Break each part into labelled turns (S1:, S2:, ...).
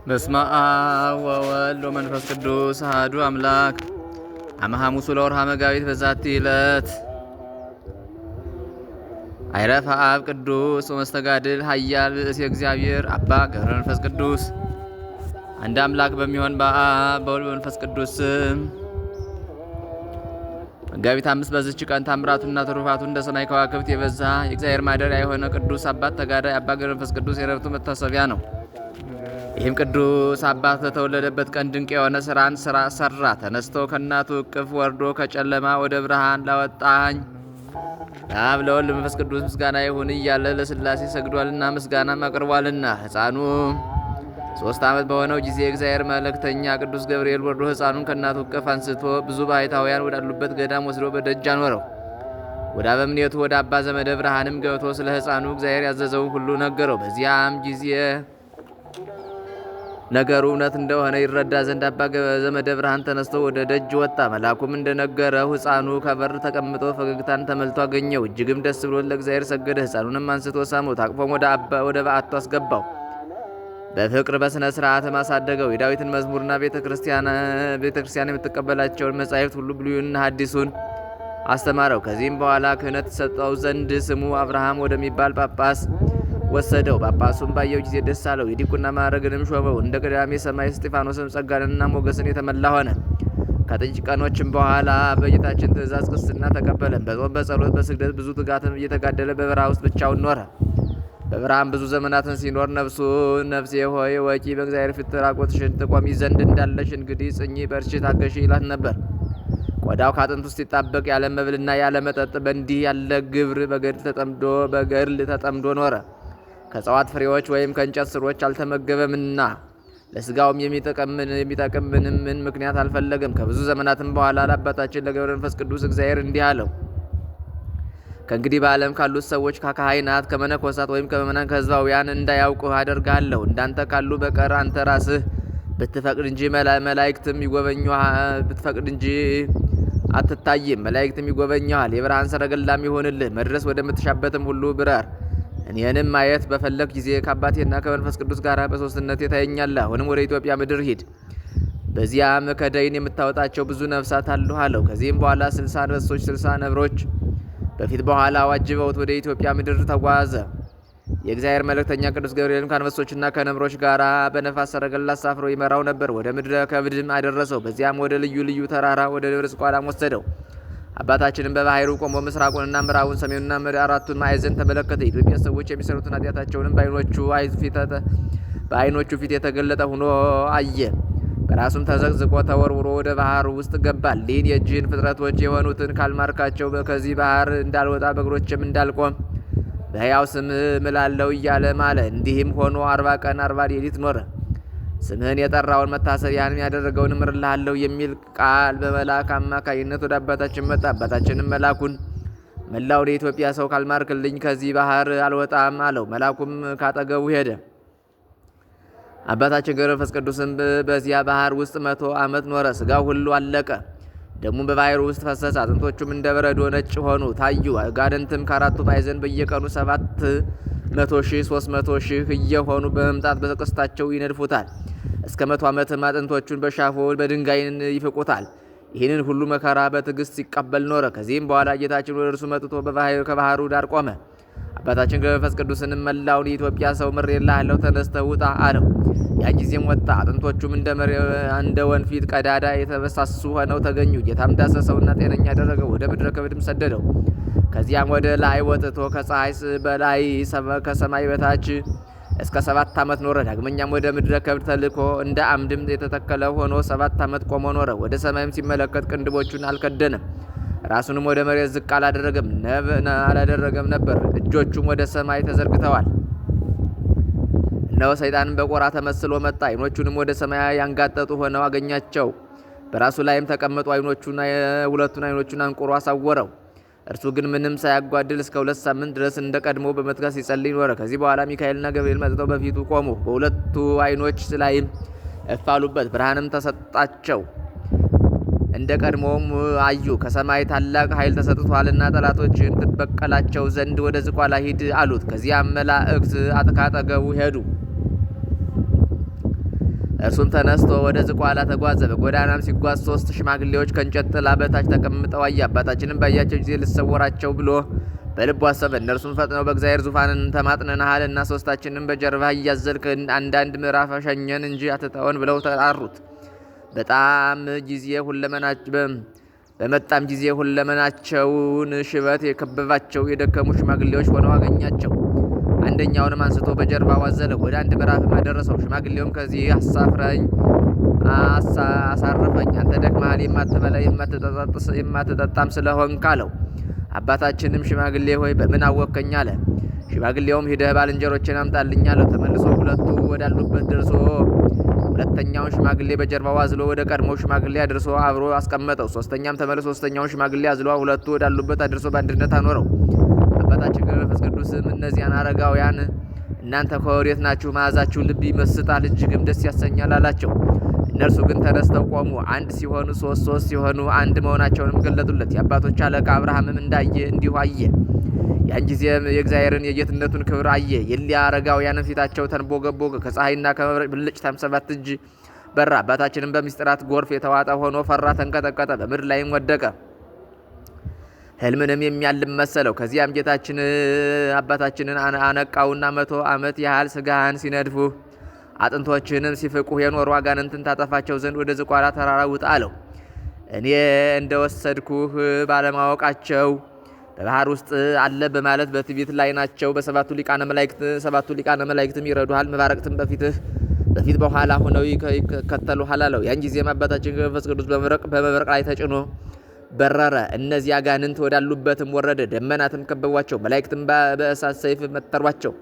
S1: በስመ አብ ወወልድ ወመንፈስ ቅዱስ አሐዱ አምላክ። አመ ሐሙሱ ለወርኃ መጋቢት በዛቲ ዕለት አይረፈ አብ ቅዱስ ወመስተጋድል ኃያል ብእሲ እግዚአብሔር አባ ገብረ መንፈስ ቅዱስ። አንድ አምላክ በሚሆን በአብ በወልድ በመንፈስ ቅዱስ ስም መጋቢት 5 በዚች ቀን ታምራቱና ትሩፋቱ እንደ ሰማይ ከዋክብት የበዛ የእግዚአብሔር ማደሪያ የሆነ ቅዱስ አባት ተጋዳይ አባ ገብረ መንፈስ ቅዱስ የዕረፍቱ መታሰቢያ ነው። ይህም ቅዱስ አባት ለተወለደበት ቀን ድንቅ የሆነ ስራን ሰራ። ተነስቶ ከእናቱ እቅፍ ወርዶ ከጨለማ ወደ ብርሃን ላወጣኝ ለአብ ለወልድ መንፈስ ቅዱስ ምስጋና ይሁን እያለ ለሥላሴ ሰግዷልና ምስጋናም አቅርቧልና። ሕፃኑ 3 ዓመት በሆነው ጊዜ እግዚአብሔር መልእክተኛ ቅዱስ ገብርኤል ወርዶ ሕፃኑን ከእናቱ እቅፍ አንስቶ ብዙ ባሕታውያን ወዳሉበት ገዳም ወስዶ በደጅ አኖረው። ወደ አበምኔቱ ወደ አባ ዘመደ ብርሃንም ገብቶ ስለ ሕፃኑ እግዚአብሔር ያዘዘውን ሁሉ ነገረው። በዚያም ጊዜ ነገሩ እውነት እንደሆነ ይረዳ ዘንድ አባ ዘመደ ብርሃን ተነስቶ ወደ ደጅ ወጣ። መልአኩም እንደነገረው ሕፃኑ ከበር ተቀምጦ ፈገግታን ተመልቶ አገኘው። እጅግም ደስ ብሎት ለእግዚአብሔር ሰገደ። ሕፃኑንም አንስቶ ሳመው፣ ታቅፎም ወደ በዓቱ አስገባው። በፍቅር በሥነ ሥርዓት ማሳደገው። የዳዊትን መዝሙርና ቤተ ክርስቲያን የምትቀበላቸውን መጻሕፍት ሁሉ ብሉይና ሐዲሱን አስተማረው። ከዚህም በኋላ ክህነት ሰጠው ዘንድ ስሙ አብርሃም ወደሚባል ጳጳስ ወሰደው። ጳጳሱም ባየው ጊዜ ደስ አለው። የዲቁና ማዕረግንም ሾመው። እንደ ቀዳሜ ሰማይ እስጢፋኖስም ጸጋንና ሞገስን የተመላ ሆነ። ከጥቂት ቀኖችም በኋላ በጌታችን ትእዛዝ ክርስትና ተቀበለ። በጾም በጸሎት በስግደት ብዙ ትጋትን እየተጋደለ በበረሃ ውስጥ ብቻውን ኖረ። በበረሃም ብዙ ዘመናትን ሲኖር ነፍሴ ሆይ ወቂ በእግዚአብሔር ፊት ራቆትሽን ትቆሚ ዘንድ እንዳለሽ እንግዲህ ጽኚ፣ በርቺ፣ ታገሺ ይላት ነበር። ቆዳው ከአጥንት ውስጥ ይጣበቅ ያለ መብልና ያለ መጠጥ በእንዲህ ያለ ግብር በገድል ተጠምዶ ኖረ። ከእጽዋት ፍሬዎች ወይም ከእንጨት ስሮች አልተመገበምና ለስጋውም የሚጠቅም ምንም ምክንያት አልፈለገም። ከብዙ ዘመናትም በኋላ ለአባታችን ለገብረ መንፈስ ቅዱስ እግዚአብሔር እንዲህ አለው። ከእንግዲህ በዓለም ካሉት ሰዎች ከካህናት፣ ከመነኮሳት ወይም ከምእመናን ከሕዝባውያን እንዳያውቁህ አደርጋለሁ። እንዳንተ ካሉ በቀር አንተ ራስህ ብትፈቅድ እንጂ መላእክትም ብትፈቅድ እንጂ አትታይም። መላእክትም ይጎበኘዋል። የብርሃን ሰረገላም ይሆንልህ። መድረስ ወደምትሻበትም ሁሉ ብረር። እኔንም ማየት በፈለግ ጊዜ ከአባቴና ከመንፈስ ቅዱስ ጋር በሦስትነት ታየኛለህ። አሁንም ወደ ኢትዮጵያ ምድር ሂድ፣ በዚያም ከደይን የምታወጣቸው ብዙ ነፍሳት አሉ አለው። ከዚህም በኋላ 60 አንበሶች 60 ነብሮች በፊት በኋላ አጅበውት ወደ ኢትዮጵያ ምድር ተጓዘ። የእግዚአብሔር መልእክተኛ ቅዱስ ገብርኤልም ከአንበሶችና ከነብሮች ጋር በነፋስ ሰረገላ አሳፍሮ ይመራው ነበር። ወደ ምድረ ከብድም አደረሰው። በዚያም ወደ ልዩ ልዩ ተራራ ወደ ደብረ ዝቋላም ወሰደው። አባታችንም በባሕሩ ቆሞ ምስራቁንና ምዕራቡን ሰሜኑንና አራቱን ማዕዘን ተመለከተ። የኢትዮጵያ ሰዎች የሚሰሩትን ኃጢአታቸውንም በዓይኖቹ ፊት የተገለጠ ሆኖ አየ። በራሱም ተዘቅዝቆ ተወርውሮ ወደ ባህር ውስጥ ገባ። ሊን የእጅህን ፍጥረቶች የሆኑትን ካልማርካቸው ከዚህ ባህር እንዳልወጣ በእግሮችም እንዳልቆም በሕያው ስምህ እምላለሁ እያለ ማለ። እንዲህም ሆኖ 40 ቀን 40 ሌሊት ኖረ። ስምህን የጠራውን መታሰቢያንም ያደረገውን እምርልሃለሁ የሚል ቃል በመልአክ አማካይነት ወደ አባታችን መጣ። አባታችንም መልአኩን መላውን የኢትዮጵያ ሰው ካልማርክልኝ ከዚህ ባህር አልወጣም አለው። መልአኩም ካጠገቡ ሄደ። አባታችን ገብረ መንፈስ ቅዱስም በዚያ ባህር ውስጥ 100 ዓመት ኖረ። ስጋው ሁሉ አለቀ፣ ደሙም በባሕሩ ውስጥ ፈሰሰ። አጥንቶቹም እንደ በረዶ ነጭ ሆኑ ታዩ። አጋንንትም ከአራቱ ማዕዘን በየቀኑ 700,000 300,000 እየሆኑ በመምጣት በቀስታቸው ይነድፉታል። እስከ 100 ዓመትም አጥንቶቹን በሻፎ በድንጋይ ይፍቁታል። ይህንን ሁሉ መከራ በትዕግስት ሲቀበል ኖረ። ከዚህም በኋላ ጌታችን ወደ እርሱ መጥቶ ከባሕሩ ዳር ቆመ። አባታችን ገብረ መንፈስ ቅዱስንም መላውን የኢትዮጵያ ሰው ምሬልሃለሁ፣ ተነስተህ ውጣ አለው። ያን ጊዜም ወጣ። አጥንቶቹም እንደ ወንፊት ቀዳዳ የተበሳሱ ሆነው ተገኙ። ጌታም ዳሰሰውና ጤነኛ ያደረገው፣ ወደ ምድረ ከብድም ሰደደው። ከዚያም ወደ ላይ ወጥቶ ከፀሐይ በላይ ከሰማይ በታች እስከ 7 ዓመት ኖረ። ዳግመኛም ወደ ምድረ ከብድ ተልኮ እንደ አምድም የተተከለ ሆኖ 7 ዓመት ቆሞ ኖረ። ወደ ሰማይም ሲመለከት ቅንድቦቹን አልከደነም፣ ራሱንም ወደ መሬት ዝቅ አላደረገም ነበር። እጆቹም ወደ ሰማይ ተዘርግተዋል። እነሆ ሰይጣንም በቆራ ተመስሎ መጣ። ዓይኖቹንም ወደ ሰማይ ያንጋጠጡ ሆነው አገኛቸው። በራሱ ላይም ተቀምጦ ሁለቱን ዓይኖቹን አንቁሮ አሳወረው። እርሱ ግን ምንም ሳያጓድል እስከ 2 ሳምንት ድረስ እንደ ቀድሞ በመትጋት ሲጸልይ ኖረ። ከዚህ በኋላ ሚካኤልና ገብርኤል መጥተው በፊቱ ቆሙ። በሁለቱ ዓይኖች ላይም እፍ አሉበት። ብርሃንም ተሰጣቸው። እንደ ቀድሞም አዩ። ከሰማይ ታላቅ ኃይል ተሰጥቷልና ጠላቶችን ትበቀላቸው ዘንድ ወደ ዝቋላ ሂድ አሉት። ከዚያም መላእክት ካጠገቡ ሄዱ። እርሱም ተነስቶ ወደ ዝቋላ ተጓዘ። በጎዳናም ሲጓዝ 3 ሽማግሌዎች ከእንጨት ጥላ በታች ተቀምጠው አየ። አባታችንም ባያቸው ጊዜ ልሰወራቸው ብሎ በልቡ አሰበ። እነርሱም ፈጥነው በእግዚአብሔር ዙፋንን ተማጥነናሃል እና 3ታችንም በጀርባህ እያዘልክ አንዳንድ ምዕራፍ ሸኘን እንጂ አትተወን ብለው ተጣሩት። በመጣም ጊዜ ሁለመናቸውን ሽበት የከበባቸው የደከሙ ሽማግሌዎች ሆነው አገኛቸው። አንደኛውንም አንስቶ በጀርባው አዘለው፣ ወደ አንድ ምዕራፍም አደረሰው። ሽማግሌውም ከዚህ አሳረፈኝ፣ አንተ ደክመሃል፣ የማትበላ የማትጠጣም ስለሆንክ አለው። አባታችንም ሽማግሌ ሆይ በምን አወከኝ አለ። ሽማግሌውም ሂደህ ባልንጀሮችን አምጣልኝ አለው። ተመልሶ ሁለቱ ወዳሉበት ደርሶ ሁለተኛውን ሽማግሌ በጀርባው አዝሎ ወደ ቀድሞው ሽማግሌ አድርሶ አብሮ አስቀመጠው። ሶስተኛም ተመልሶ ሶስተኛውን ሽማግሌ አዝሎ ሁለቱ ወዳሉበት አድርሶ በአንድነት አኖረው። አባታችን መንፈስ ቅዱስም እነዚያን አረጋውያን እናንተ ከወዴት ናችሁ? መዓዛችሁ ልብ ይመስጣል፣ እጅግም ደስ ያሰኛል አላቸው። እነርሱ ግን ተነስተው ቆሙ። አንድ ሲሆኑ ሶስት ሲሆኑ አንድ መሆናቸውንም ገለጡለት። የአባቶች አለቃ አብርሃምም እንዳየ እንዲሁ አየ። ያን ጊዜም የእግዚአብሔርን የጌትነቱን ክብር አየ። የሊያ አረጋውያንን ፊታቸው ተንቦገቦገ፣ ከፀሐይና ከመብረቅ ብልጭታም 7 እጅ በራ። አባታችንም በምስጢራት ጎርፍ የተዋጠ ሆኖ ፈራ፣ ተንቀጠቀጠ፣ በምድር ላይም ወደቀ። ሕልምንም የሚያልም መሰለው። ከዚያም ጌታችን አባታችንን አነቃውና 100 ዓመት ያህል ስጋህን ሲነድፉ አጥንቶችንም ሲፍቁ የኖሩ አጋንንትን ታጠፋቸው ዘንድ ወደ ዝቋላ ተራራ ውጣ አለው። እኔ እንደወሰድኩህ ባለማወቃቸው በባህር ውስጥ አለ በማለት በትዕቢት ላይ ናቸው። በሰባቱ ሊቃነ መላእክትም ይረዱሃል፣ መባረቅትም በፊት በኋላ ሆነው ይከተሉሃል አለው። ያን ጊዜም አባታችን መንፈስ ቅዱስ በመብረቅ ላይ ተጭኖ በረረ። እነዚህ አጋንንት ወዳሉበትም ወረደ። ደመናትም ከበቧቸው፣ መላእክትም በእሳት ሰይፍ መተሯቸው፣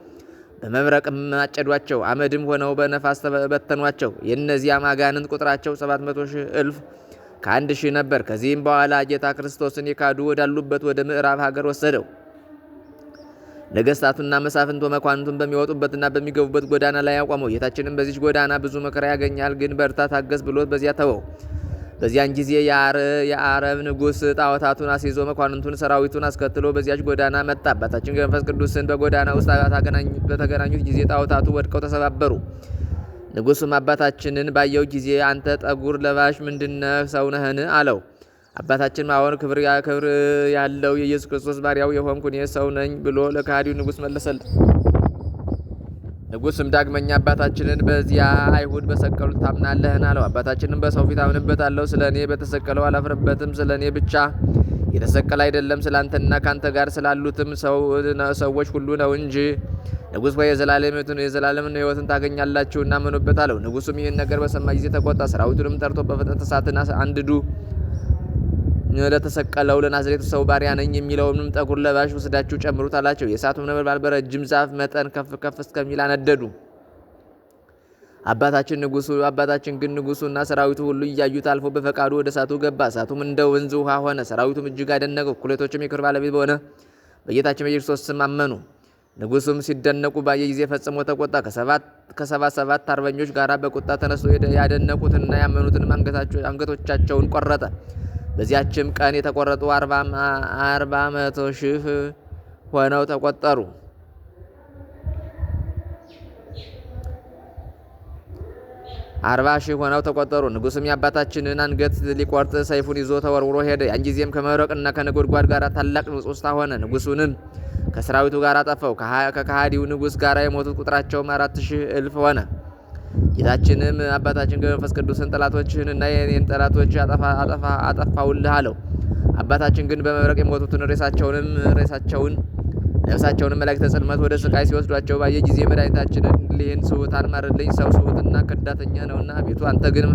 S1: በመብረቅም አጨዷቸው፣ አመድም ሆነው በነፋስ በተኗቸው። የእነዚያም አጋንንት ቁጥራቸው 700,000 ከ1,000 ነበር። ከዚህም በኋላ ጌታ ክርስቶስን የካዱ ወዳሉበት ወደ ምዕራብ ሀገር ወሰደው። ነገስታቱና መሳፍንቶ መኳንንቱን በሚወጡበትና በሚገቡበት ጎዳና ላይ ያቆመው። ጌታችንም በዚች ጎዳና ብዙ መከራ ያገኛል፣ ግን በርታ ታገስ ብሎት በዚያ ተወው። በዚያን ጊዜ የአረብ ንጉሥ ጣዖታቱን አስይዞ መኳንንቱን ሰራዊቱን አስከትሎ በዚያች ጎዳና መጣ። አባታችን መንፈስ ቅዱስን በጎዳና ውስጥ በተገናኙት ጊዜ ጣዖታቱ ወድቀው ተሰባበሩ። ንጉሡም አባታችንን ባየው ጊዜ አንተ ጠጉር ለባሽ ምንድነህ? ሰው ነህን? አለው። አባታችን አዎን፣ ክብር ያለው የኢየሱስ ክርስቶስ ባሪያው የሆንኩ እኔ ሰው ነኝ ብሎ ለከሃዲው ንጉሥ መለሰለት። ንጉሥም ዳግመኛ አባታችንን በዚያ አይሁድ በሰቀሉት ታምናለህን? አለው። አባታችንን በሰው ፊት አምንበታለሁ፣ ስለ እኔ በተሰቀለው አላፍርበትም። ስለ እኔ ብቻ የተሰቀለ አይደለም፣ ስለ አንተና ካንተ ጋር ስላሉትም ሰዎች ሁሉ ነው እንጂ። ንጉሥ ሆይ የዘላለምን ሕይወትን ታገኛላችሁና እመኑበት አለው። ንጉሡም ይህን ነገር በሰማ ጊዜ ተቆጣ። ሰራዊቱንም ጠርቶ በፍጥነት እሳትን አንድዱ፣ ለተሰቀለው ለናዝሬቱ ሰው ባሪያ ነኝ የሚለውንም ጠጉር ለባሽ ወስዳችሁ ጨምሩት አላቸው። የእሳቱም ነበልባል በረጅም ዛፍ መጠን ከፍ እስከሚል አነደዱ። አባታችን ግን ንጉሡና ሰራዊቱ ሁሉ እያዩት አልፎ በፈቃዱ ወደ እሳቱ ገባ። እሳቱም እንደ ወንዝ ውሃ ሆነ። ሰራዊቱም እጅግ አደነቁ። እኩሌቶችም የክብር ባለቤት በሆነ በጌታችን በኢየሱስ ስም አመኑ። ንጉሡም ሲደነቁ ባየ ጊዜ ፈጽሞ ተቆጣ። ከ77 አርበኞች ጋር በቁጣ ተነስቶ ያደነቁትንና ያመኑትን አንገቶቻቸውን ቆረጠ። በዚያችም ቀን የተቆረጡ 40,000 ሆነው ተቆጠሩ። ንጉሥም የአባታችንን አንገት ሊቆርጥ ሰይፉን ይዞ ተወርውሮ ሄደ። ያን ጊዜም ከመብረቅና ከነጎድጓድ ጋር ታላቅ ንውጽውጽታ ሆነ። ንጉሡንም ከሰራዊቱ ጋር አጠፋው። ከከሃዲው ንጉሥ ጋር የሞቱት ቁጥራቸውም 4,000 ሆነ። ጌታችንም አባታችን መንፈስ ቅዱስን ጠላቶችህንና የኔን ጠላቶች አጠፋውልህ አለው። አባታችን ግን በመብረቅ የሞቱትን ሬሳቸውን ነፍሳቸውን መላእክተ ጽልመት ወደ ስቃይ ሲወስዷቸው ባየ ጊዜ መድኃኒታችንን ልህን ስውታን ማርልኝ፣ ሰው ስውትና ከዳተኛ ነውና፣ አቤቱ አንተ ግን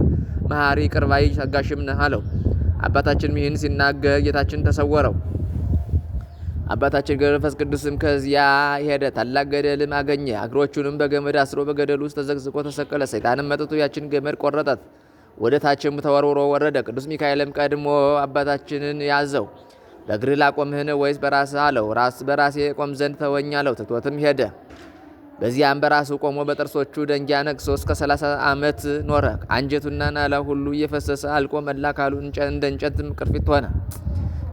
S1: መሐሪ ይቅር ባይ ታጋሽም ነህ አለው። አባታችንም ይህን ሲናገር ጌታችን ተሰወረው። አባታችን መንፈስ ቅዱስም ከዚያ ሄደ። ታላቅ ገደልም አገኘ። እግሮቹንም በገመድ አስሮ በገደል ውስጥ ተዘግዝቆ ተሰቀለ። ሰይጣንም መጥቶ ያችን ገመድ ቆረጣት፣ ወደ ታችም ተወርውሮ ወረደ። ቅዱስ ሚካኤልም ቀድሞ አባታችንን ያዘው። በእግርህ ላቆምህን ወይስ በራስህ አለው። በራሴ ቆም ዘንድ ተወኝ አለው። ትቶትም ሄደ። በዚያም በራሱ ቆሞ በጥርሶቹ ደንጊያ ነቅሶ እስከ 30 ዓመት ኖረ። አንጀቱና ናላው ሁሉ እየፈሰሰ አልቆ መላ አካሉ እንደ እንጨትም ቅርፊት ሆነ።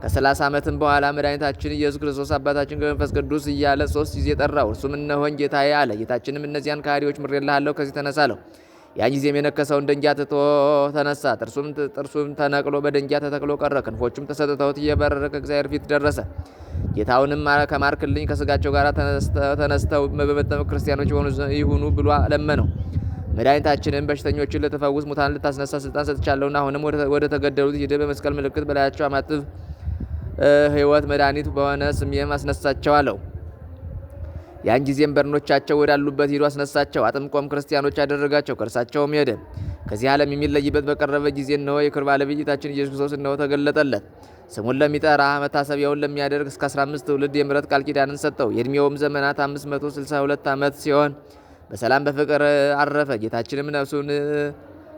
S1: ከ30 ዓመትም በኋላ መድኃኒታችን ኢየሱስ ክርስቶስ አባታችን መንፈስ ቅዱስ እያለ 3 ጊዜ ጠራው። እርሱም እነሆኝ ጌታዬ አለ። ጌታችንም እነዚያን ከሃዲዎች ምሬልሃለሁ፣ ከዚህ ተነሳ አለው። ያን ጊዜም የነከሰውን ደንጊያ ትቶ ተነሳ። ጥርሱም ተነቅሎ በደንጊያ ተተክሎ ቀረ። ክንፎቹም ተሰጥተውት እየበረረ ከእግዚአብሔር ፊት ደረሰ። ጌታውንም ከማርክልኝ ከስጋቸው ጋር ተነስተው በመጠመቅ ክርስቲያኖች ይሁኑ ብሎ ለመነው። መድኃኒታችንን በሽተኞችን ልትፈውስ ሙታን ልታስነሳ ስልጣን ሰጥቻለሁና አሁንም ወደ ተገደሉት ሂድ፣ በመስቀል ምልክት በላያቸው አማትብ፣ ሕይወት መድኃኒት በሆነ ስሜም አስነሳቸው አለው። ያን ጊዜም በርኖቻቸው ወዳሉበት ሂዶ አስነሳቸው። አጥምቆም ክርስቲያኖች አደረጋቸው። ከእርሳቸውም ሄደ። ከዚህ ዓለም የሚለይበት በቀረበ ጊዜ እነሆ የክብር ባለቤት ጌታችን ኢየሱስ ክርስቶስ እነሆ ተገለጠለት። ስሙን ለሚጠራ መታሰቢያውን ለሚያደርግ እስከ 15 ትውልድ የምሕረት ቃል ኪዳንን ሰጠው። የዕድሜውም ዘመናት 562 ዓመት ሲሆን በሰላም በፍቅር አረፈ። ጌታችንም ነፍሱን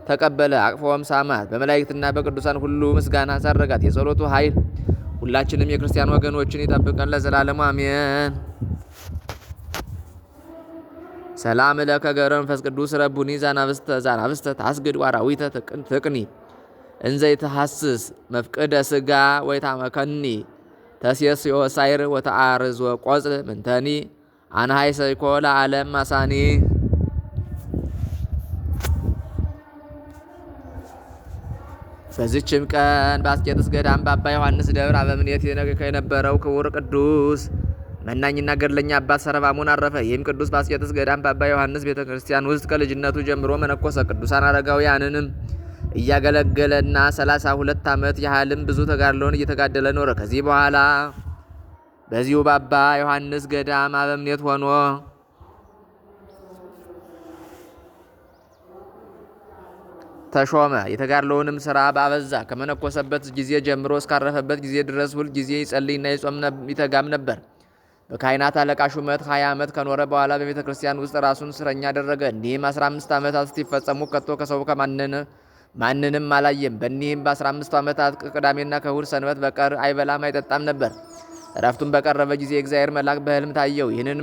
S1: ተቀበለ፣ አቅፎም ሳማት። በመላእክትና በቅዱሳን ሁሉ ምስጋና አሳረጋት። የጸሎቱ ኃይል ሁላችንም የክርስቲያን ወገኖችን ይጠብቀን ለዘላለሙ አሜን። ሰላም ለከ ገብረ መንፈስ ቅዱስ ረቡኒ ዛናብስተ ታስግድ ዋራዊተ ትቅኒ እንዘ ይትሐስስ መፍቅደ ስጋ ወይታመከኒ ተሴስዮ ሳይር ወተአርዞ ቆጽል ምንተኒ አንሃይ ሰይኮ ለዓለም ማሳኒ። በዚችም ቀን በአስቄጥስ ገዳም በአባ ዮሐንስ ደብር አበምኔት የነበረው ክቡር ቅዱስ መናኝና ገድለኛ አባት ሰረባሞን አረፈ። ይህም ቅዱስ በአስቄጥስ ገዳም በአባ ዮሐንስ ቤተ ክርስቲያን ውስጥ ከልጅነቱ ጀምሮ መነኮሰ። ቅዱሳን አረጋውያንንም እያገለገለና 32 ዓመት ያህልም ብዙ ተጋድሎን እየተጋደለ ኖረ። ከዚህ በኋላ በዚሁ በአባ ዮሐንስ ገዳም አበምኔት ሆኖ ተሾመ። የተጋድሎውንም ስራ ባበዛ ከመነኮሰበት ጊዜ ጀምሮ እስካረፈበት ጊዜ ድረስ ሁል ጊዜ ይጸልይና ይጾም ይተጋም ነበር። በካህናት አለቃ ሹመት 20 ዓመት ከኖረ በኋላ በቤተ ክርስቲያን ውስጥ ራሱን እስረኛ አደረገ። እንዲህም 15 ዓመታት ሲፈጸሙ ከቶ ከሰው ማንንም አላየም። በእኒህም በ15 ዓመታት ከቅዳሜና ከእሁድ ሰንበት በቀር አይበላም አይጠጣም ነበር። እረፍቱን በቀረበ ጊዜ የእግዚአብሔር መልአክ በሕልም ታየው። ይህን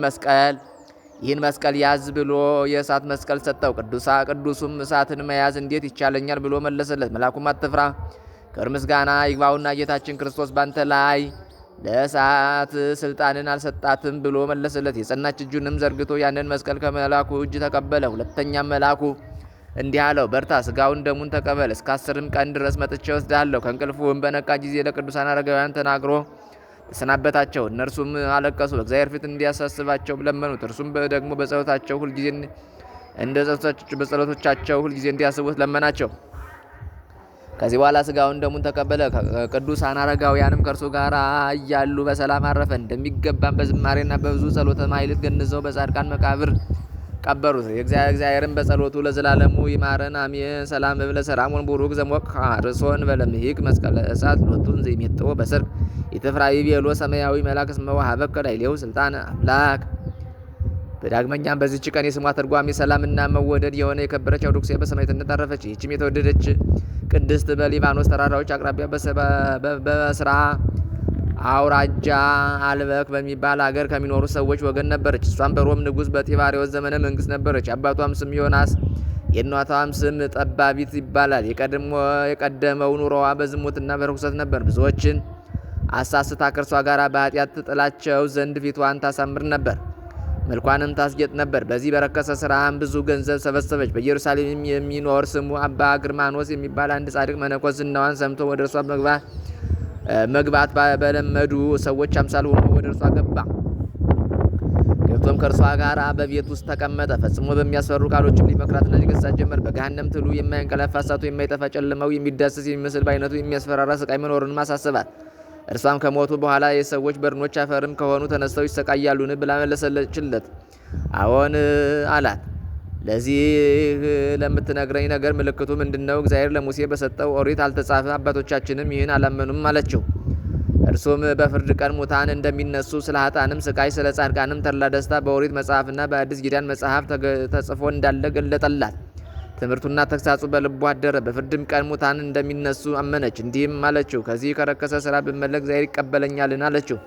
S1: መስቀል ያዝ ብሎ የእሳት መስቀል ሰጠው። ቅዱሱም እሳትን መያዝ እንዴት ይቻለኛል ብሎ መለሰለት። መልአኩም አትፍራ፣ ክብር ምስጋና ይግባውና ጌታችን ክርስቶስ ባንተ ላይ ለእሳት ስልጣንን አልሰጣትም ብሎ መለሰለት። የጸናች እጁንም ዘርግቶ ያንን መስቀል ከመልአኩ እጅ ተቀበለ። ሁለተኛም መልአኩ እንዲህ አለው፣ በርታ፣ ስጋውን ደሙን ተቀበል። እስከ 10 ቀን ድረስ መጥቼ ወስድሃለሁ። ከእንቅልፉም በነቃ ጊዜ ለቅዱሳን አረጋውያን ተናግሮ ተሰናበታቸው። እነርሱም አለቀሱ፣ በእግዚአብሔር ፊት እንዲያሳስባቸው ለመኑት። እርሱም ደግሞ በጸሎቶቻቸው ሁልጊዜ እንዲያስቡት ለመናቸው። ከዚህ በኋላ ስጋውን ደሙን ተቀበለ። ቅዱሳን አረጋውያንም ከእርሱ ጋር እያሉ በሰላም አረፈ። እንደሚገባም በዝማሬና በብዙ ጸሎተ ማኅሌት ገንዘው በጻድቃን መቃብር ቀበሩት። እግዚአብሔርን በጸሎቱ ለዘላለሙ ይማረን አሜን። ሰላም እብለ ሰራሞን ቡሩክ ዘሞቅ ርሶን በለምሂቅ መስቀለ እሳት ሎቱን ዘይሜጥዎ በሰርክ የተፍራዊ ቤሎ ሰማያዊ መልአክ እስመ ወሀበከ ላዕሌሁ ስልጣነ አምላክ። በዳግመኛም በዚች ቀን የስሟ ተርጓሚ ሰላምና መወደድ የሆነ የከበረች አውዶክስያ በሰማዕትነት አረፈች። ይህችም የተወደደች ቅድስት በሊባኖስ ተራራዎች አቅራቢያ በስራ አውራጃ አልበክ በሚባል አገር ከሚኖሩ ሰዎች ወገን ነበረች። እሷም በሮም ንጉሥ በጢባሪዎስ ዘመነ መንግስት ነበረች። አባቷም ስም ዮናስ የእናቷም ስም ጠባቢት ይባላል። የቀደመው ኑሮዋ በዝሙትና በርኩሰት ነበር። ብዙዎችን አሳስታ ከእርሷ ጋር በኃጢአት ትጥላቸው ዘንድ ፊቷን ታሳምር ነበር፣ መልኳንም ታስጌጥ ነበር። በዚህ በረከሰ ስራም ብዙ ገንዘብ ሰበሰበች። በኢየሩሳሌም የሚኖር ስሙ አባ ግርማኖስ የሚባል አንድ ጻድቅ መነኮስ ዝናዋን ሰምቶ ወደ እርሷ መግባት በለመዱ ሰዎች አምሳል ሆኖ ወደ እርሷ ገባ። ገብቶም ከእርሷ ጋር በቤት ውስጥ ተቀመጠ። ፈጽሞ በሚያስፈሩ ቃሎችም ሊመክራትና ሊገሥጻት ጀመር። በገሃነም ትሉ የማያንቀላፋ እሳቱ የማይጠፋ ጨለማው የሚዳስስ የሚመስል በአይነቱ የሚያስፈራራ ስቃይ መኖሩንም አሳስባት። እርሷም ከሞቱ በኋላ የሰዎች በድኖች አፈርም ከሆኑ ተነስተው ይሰቃያሉን ብላ መለሰችለት። አዎን አላት። ለዚህ ለምትነግረኝ ነገር ምልክቱ ምንድነው? እግዚአብሔር ለሙሴ በሰጠው ኦሪት አልተጻፈ? አባቶቻችንም ይህን አላመኑም አለችው። እርሱም በፍርድ ቀን ሙታን እንደሚነሱ፣ ስለ ኃጥአንም ስቃይ፣ ስለ ጻድቃንም ተድላ ደስታ በኦሪት መጽሐፍና በአዲስ ኪዳን መጽሐፍ ተጽፎ እንዳለ ገለጠላት። ትምህርቱና ተግሳጹ በልቡ አደረ። በፍርድም ቀን ሙታን እንደሚነሱ አመነች። እንዲህም አለችው፣ ከዚህ ከረከሰ ስራ ብመለስ እግዚአብሔር ይቀበለኛልን? አለችው።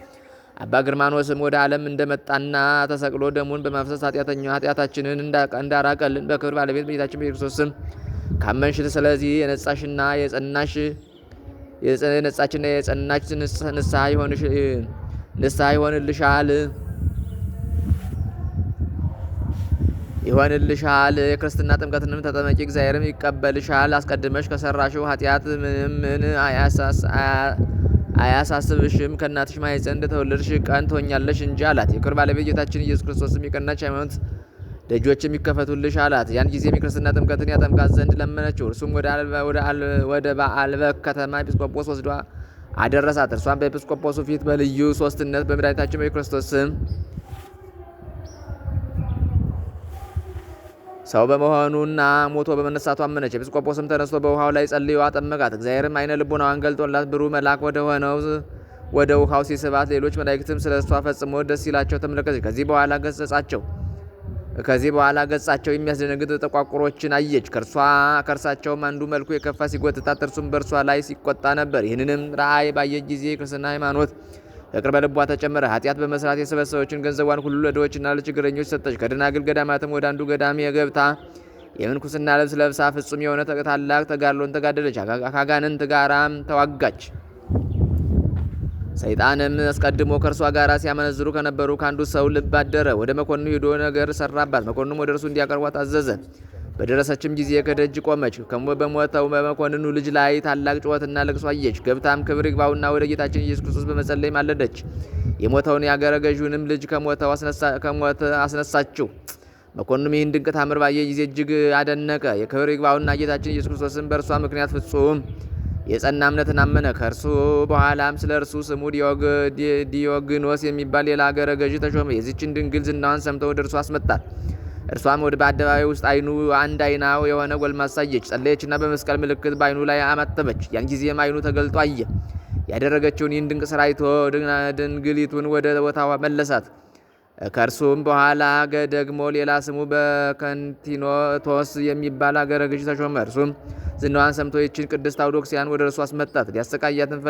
S1: አባ ግርማኖስም ወደ ዓለም እንደመጣና ተሰቅሎ ደሙን በማፍሰስ ኃጢአታችንን እንዳራቀልን በክብር ባለቤት በጌታችን በኢየሱስ ስም ካመንሽ፣ ስለዚህ የነጻችና የጸናች ንስሐ ይሆንልሻል። ይሆንልሻል። የክርስትና ጥምቀትንም ተጠመቂ፣ እግዚአብሔርም ይቀበልሻል። አስቀድመሽ ከሰራሽው ኃጢአት ምን አያሳስብሽም። ከእናትሽ ማኅፀን እንደተወለድሽ ቀን ትሆኛለሽ እንጂ አላት። የክብር ባለቤት ጌታችን ኢየሱስ ክርስቶስም የቀናች ሃይማኖት ደጆችም ይከፈቱልሽ አላት። ያን ጊዜም የክርስትና ጥምቀትን ያጠምቃት ዘንድ ለመነችው። እርሱም ወደ በአልበክ ከተማ ኤጲስቆጶስ ወስዶ አደረሳት። እርሷም በኤጲስቆጶሱ ፊት በልዩ ሶስትነት በመድኃኒታችን በክርስቶስ ስም ሰው በመሆኑና ሞቶ በመነሳቱ አመነች። ኤጲስቆጶስም ተነስቶ በውሃው ላይ ጸልዮ አጠመቃት። እግዚአብሔርም ዓይነ ልቡናዋን ገልጦላት ብሩህ መልአክ ወደ ውሃው ሲስባት፣ ሌሎች መላእክትም ስለ እሷ ፈጽሞ ደስ ይላቸው ተመለከተች። ከዚህ በኋላ ገጻቸው የሚያስደነግጥ ጠቋቁሮችን አየች። ከእርሳቸውም አንዱ መልኩ የከፋ ሲጎትታት፣ እርሱም በእርሷ ላይ ሲቆጣ ነበር። ይህንንም ራእይ ባየች ጊዜ የክርስትና ሃይማኖት ፍቅር በልቧ ተጨመረ። ኃጢአት በመስራት የሰበሰበችን ገንዘቧን ሁሉ ለድሆችና ለችግረኞች ሰጠች። ከደናግል ገዳማትም ወደ አንዱ ገዳም የገብታ የምንኩስና ልብስ ለብሳ ፍጹም የሆነ ታላቅ ተጋድሎን ተጋደለች። ከአጋንንት ጋራም ተዋጋች። ሰይጣንም አስቀድሞ ከእርሷ ጋር ሲያመነዝሩ ከነበሩ ከአንዱ ሰው ልብ አደረ። ወደ መኮንኑ ሄዶ ነገር ሰራባት። መኮንኑም ወደ እርሱ እንዲያቀርቧት አዘዘ። በደረሰችም ጊዜ ከደጅ ቆመች። በሞተው በመኮንኑ ልጅ ላይ ታላቅ ጩኸትና ለቅሶ አየች። ገብታም ክብር ይግባውና ወደ ጌታችን ኢየሱስ ክርስቶስ በመጸለይ ማለደች። የሞተውን የአገረ ገዡንም ልጅ ከሞት አስነሳችው። መኮንኑም ይህን ድንቅ ታምር ባየ ጊዜ እጅግ አደነቀ። የክብር ይግባውና ጌታችን ኢየሱስ ክርስቶስን በእርሷ ምክንያት ፍጹም የጸና እምነትን አመነ። ከእርሱ በኋላም ስለ እርሱ ስሙ ዲዮግኖስ የሚባል ሌላ አገረ ገዥ ተሾመ። የዚችን ድንግል ዝናዋን ሰምተው ወደ እርሱ አስመጣት። እርሷም ወደ በአደባባይ ውስጥ አንድ አይናው የሆነ ጎልማሳ አየች። ጸለየችና በመስቀል ምልክት በአይኑ ላይ አማተበች። ያን ጊዜም አይኑ ተገልጦ አየ። ያደረገችውን ይህን ድንቅ ስራ አይቶ ድንግሊቱን ወደ ቦታዋ መለሳት። ከእርሱም በኋላ ደግሞ ሌላ ስሙ በከንቲኖቶስ የሚባል አገረ ገዥ ተሾመ። እርሱም ዝናዋን ሰምቶ ይችን ቅድስት አውዶክሲያን ወደ እርሱ አስመጣት። ሊያሰቃያትን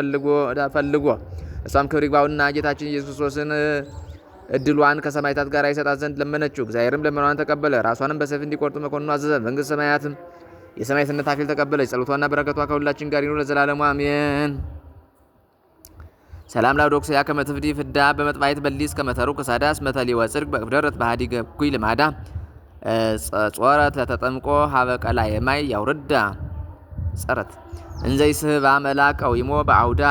S1: ፈልጎ እሷም ክብር ይግባውና ጌታችን ኢየሱስ ክርስቶስን እድሏን ከሰማዕታት ጋር ይሰጣት ዘንድ ለመነችው። እግዚአብሔርም ልመናዋን ተቀበለ። ራሷንም በሰይፍ እንዲቆርጡ መኮንኑ አዘዘ። መንግሥተ ሰማያትም የሰማዕትነት አክሊል ተቀበለች። ጸሎቷና በረከቷ ከሁላችን ጋር ይኑር ለዘላለሙ አሜን። ሰላም ለአውዶክስያ ከመትፍዲ ፍዳ በመጥባይት በሊስ ከመተሩ ከሳዳስ መተሊ ወጽድቅ በቅብደረት ባህዲ ገኩይ ልማዳ ጾረት ለተጠምቆ ሀበቀላ የማይ ያውርዳ ጸረት እንዘይ ስህባ መላቀው ይሞ በአውዳ